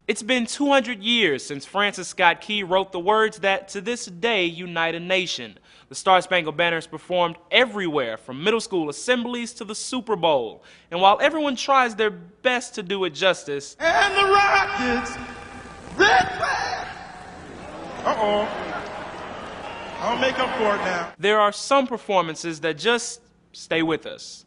It's been 200 years since Francis Scott Key wrote the words that to this day unite a nation. The Star-Spangled Banner is performed everywhere, from middle school assemblies to the Super Bowl. And while everyone tries their best to do it justice, and the Rockets, red flag. I'll make up for it now. there are some performances that just stay with us.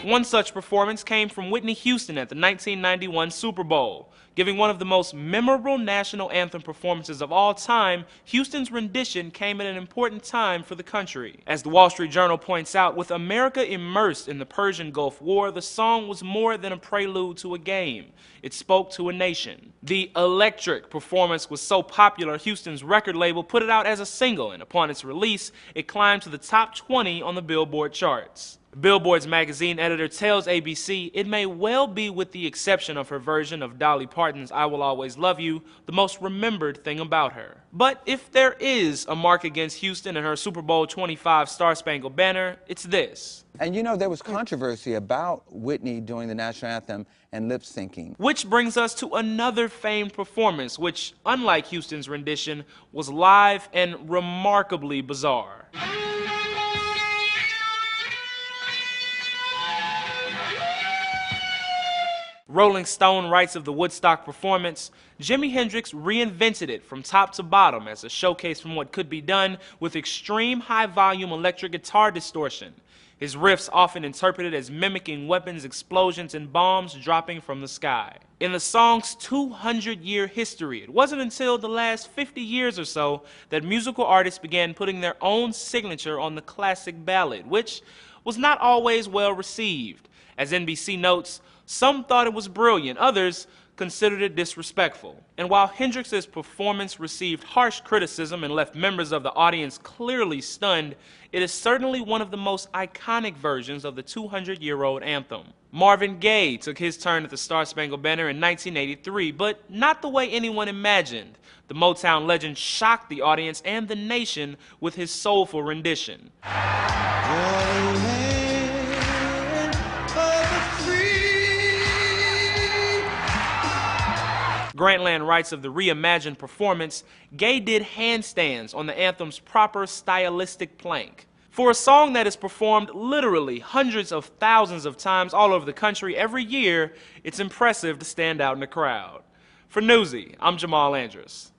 One such performance came from Whitney Houston at the 1991 Super Bowl. Giving one of the most memorable national anthem performances of all time, Houston's rendition came at an important time for the country. As the Wall Street Journal points out, with America immersed in the Persian Gulf War, the song was more than a prelude to a game. It spoke to a nation. The electric performance was so popular, Houston's record label put it out as a single, and upon its release, it climbed to the top 20 on the Billboard charts. Billboard's magazine editor tells ABC it may well be, with the exception of her version of Dolly Parton's I Will Always Love You, the most remembered thing about her. But if there is a mark against Houston and her Super Bowl 25 Star-Spangled Banner, it's this. And you know, there was controversy about Whitney doing the national anthem and lip syncing. Which brings us to another famed performance, which, unlike Houston's rendition, was live and remarkably bizarre. Rolling Stone writes of the Woodstock performance, Jimi Hendrix reinvented it from top to bottom as a showcase from what could be done with extreme high-volume electric guitar distortion. His riffs often interpreted as mimicking weapons, explosions, and bombs dropping from the sky. In the song's 200-year history, it wasn't until the last 50 years or so that musical artists began putting their own signature on the classic ballad, which was not always well received. As NBC notes, some thought it was brilliant, others considered it disrespectful. And while Hendrix's performance received harsh criticism and left members of the audience clearly stunned, it is certainly one of the most iconic versions of the 200-year-old anthem. Marvin Gaye took his turn at the Star-Spangled Banner in 1983, but not the way anyone imagined. The Motown legend shocked the audience and the nation with his soulful rendition. Grantland writes of the reimagined performance, Gaye did handstands on the anthem's proper stylistic plank. For a song that is performed literally hundreds of thousands of times all over the country every year, it's impressive to stand out in the crowd. For Newsy, I'm Jamal Andrus.